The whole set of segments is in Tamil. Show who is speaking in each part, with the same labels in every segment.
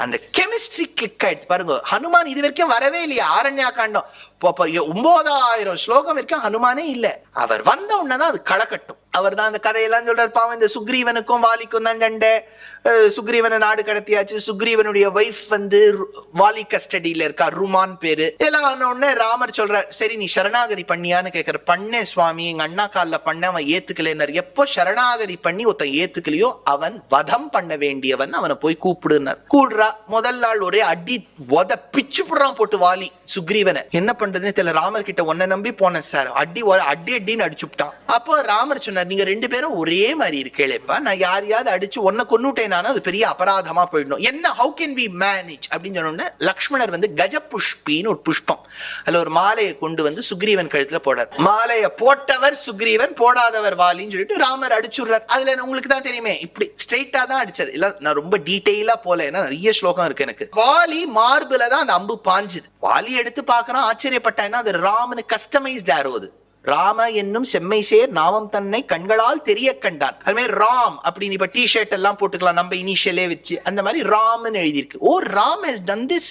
Speaker 1: அந்த கெமிஸ்ட்ரி கிளிக் ஆயிடுச்சு பாருங்க. ஹனுமான் இது வரைக்கும் வரவே இல்லையா ஆரண்யா காண்டம் 9,000 ஸ்லோகம் வரைக்கும் ஹனுமானே இல்ல. அவர் வந்த உடனேதான் அது களக்கட்டும். அவர் தான் அந்த கதையெல்லாம் சொல்றாரு. பாவம் இந்த சுக்ரீவனுக்கும் வாலிக்கும் தான் சண்டை. சுக்ரீவனை நாடு கடத்தியாச்சு. சுக்ரீவனுடைய வைஃப் வாலி கஸ்டடியில இருக்கா, ருமான் பேரு. எல்லாம் ஆன உடனே ராமர் சொல்றார், சரி நீ சரணாகதி பண்ணியான்னு கேட்கிற. பண்ணேன் சுவாமி, எங்க அண்ணா காலில் பண்ண, அவன் ஏத்துக்கலைன்னார். எப்போ சரணாகதி பண்ணி ஒருத்தன் ஏத்துக்கலையோ அவன் வதம் பண்ண வேண்டியவன், அவனை போய் கூப்பிடுனார். கூடுறா. முதல் நாள் ஒரே அடி பிச்சு புடுறான் போட்டு வாலி சுக்ரீவனை. என்ன பண்றதுன்னு தெரியல. ராமர் கிட்ட ஒன்ன நம்பி போனேன் சார், அடின்னு அடிச்சுட்டான். அப்போ ராமர் சொன்னார், நீங்க 2 பேரும் ஒரே மாதிரி இருக்கேப்பா, நான் யாரையாவது அடிச்சு ஒன்ன கொன்னுட்டேனாலும் அது பெரிய அபராதமா போயிடணும். என்ன ஹவு கேன் வி மேனேஜ் அப்படின்னு சொன்ன லக்ஷ்மணர் கஜ புஷ்பின்னு ஒரு புஷ்பம், அதுல ஒரு மாலையை கொண்டு சுக்ரீவன் கழுத்துல போடார். மாலையை போட்டவர் சுக்ரீவன், போடாதவர் வாலின்னு சொல்லிட்டு ராமர் அடிச்சுடுறார். அதுல உங்களுக்கு தான் தெரியுமே, இப்படி ஸ்ட்ரெயிட்டா தான் அடிச்சது. இல்ல நான் ரொம்ப டீடைலா போல, ஏன்னா நிறைய ஸ்லோகம் இருக்கு எனக்கு. வாலி மார்பில தான் அந்த அம்பு பாஞ்சுது. வாலி எடுத்து பாக்குறான், ஆச்சரியப்பட்டான். அது ராமனு கஸ்டமைஸ்ட் ஆரோ. அது ராம என்னும் செம்மை சேர் நாமம் தன்னை கண்களால் தெரிய கண்டான். அது மாதிரி ராம் அப்படின்னு இப்ப டிஷர்ட் எல்லாம் போட்டுக்கலாம் நம்ம இனிஷியலே வச்சு, அந்த மாதிரி ராம்னு எழுதியிருக்கு. Oh, Ram has done this,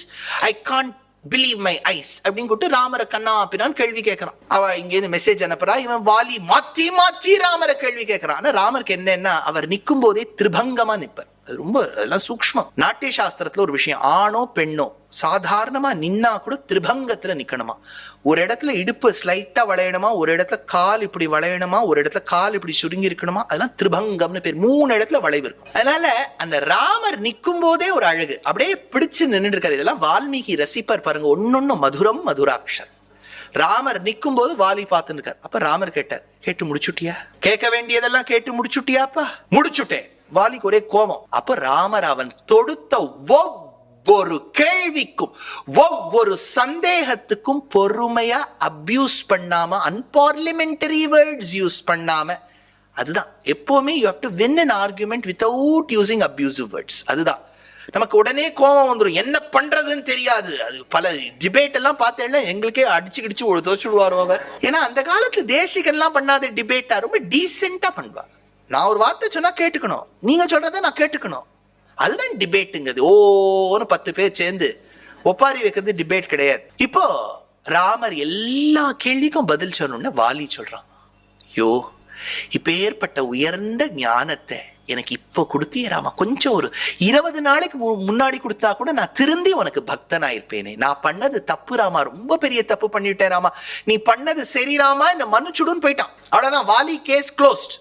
Speaker 1: I can't believe my eyes அப்படின்னு கூப்பிட்டு ராமரை கண்ணா அப்படின்னான்னு கேள்வி கேட்கறான். அவ இங்க இருந்து மெசேஜ் அனுப்புறா. இவன் வாலி மாத்தி மாத்தி ராமரை கேள்வி கேட்கறான். ஆனா ராமருக்கு என்னன்னா, அவர் நிற்கும் போதே திரிபங்கமா நிற்பார். அது ரொம்ப எல்லாம் சூக்ஷ்மம். நாட்டிய சாஸ்திரத்துல ஒரு விஷயம், ஆணோ பெண்ணோ சாதாரணமா நின்னா கூட திரிபங்கத்துல நிக்கணுமா. ஒரு இடத்துல இடுப்பு ஸ்லைட்டா வளையணுமா, ஒரு இடத்துல கால் இப்படி வளையணுமா, ஒரு இடத்துல கால் இப்படி சுருங்கி இருக்கணுமா, அதெல்லாம் திரிபங்கம்னு பேர். 3 இடத்துல வளைவு இருக்கும். அதனால அந்த ராமர் நிற்கும் போதே ஒரு அழகு, அப்படியே பிடிச்சு நின்று இருக்காரு. இதெல்லாம் வால்மீகி ரசிப்பர் பாருங்க, ஒன்னொன்னு மதுரம் மதுராட்சர். ராமர் நிற்கும் போது வாலி பார்த்துன்னு இருக்கார். அப்ப ராமர் கேட்டார், கேட்டு முடிச்சுட்டியா? கேட்க வேண்டியதெல்லாம் கேட்டு முடிச்சுட்டியாப்பா? முடிச்சுட்டேன். வாலிக்கு ஒரே கோபம். அப்ப ராமர் அவன் தொடுத்த ஒவ்வொரு கேள்விக்கும் ஒவ்வொரு சந்தேகத்துக்கும் பொறுமையா அபியூஸ் பண்ணாம, அன்பார்லிமெண்டரி வேர்ட்ஸ் யூஸ் பண்ணாம, அதுதான் எப்பவுமே you have to win an argument without using abusive words. அதுதான் நமக்கு உடனே கோபம் வந்துடும், என்ன பண்றதுன்னு தெரியாது. அது பல டிபேட் எல்லாம் பார்த்தேன்னா எங்களுக்கே அடிச்சு கிடிச்சு ஒரு தோச்சுடுவார் அவர். ஏன்னா அந்த காலத்துல தேசிகன்லாம் பண்ணாத டிபேட்டா ரொம்ப டீசென்டா பண்ணுவார். நான் ஒரு வார்த்தை சொன்னா கேட்டுக்கணும், நீங்க சொல்றத நான் கேட்டுக்கணும், அதுதான் டிபேட்டுங்கிறது. ஓன்னு 10 பேர் சேர்ந்து ஒப்பாரி வைக்கிறது டிபேட் கிடையாது. இப்போ ராமர் எல்லா கேள்விக்கும் பதில் சொல்லணும்னு வாலி சொல்றான். ஐயோ, இப்ப ஏற்பட்ட உயர்ந்த ஞானத்தை எனக்கு இப்ப கொடுத்தியே ராமா, கொஞ்சம் ஒரு 20 நாளைக்கு முன்னாடி கொடுத்தா கூட நான் திருந்தி உனக்கு பக்தனாயிருப்பேனே. நான் பண்ணது தப்பு ராமா, ரொம்ப பெரிய தப்பு பண்ணிவிட்டேன் ராமா, நீ பண்ணது சரி ராமா, என்ன மன்னிச்சுடுன்னு போயிட்டான். அவ்வளவுதான், வாலி கேஸ் க்ளோஸ்ட்.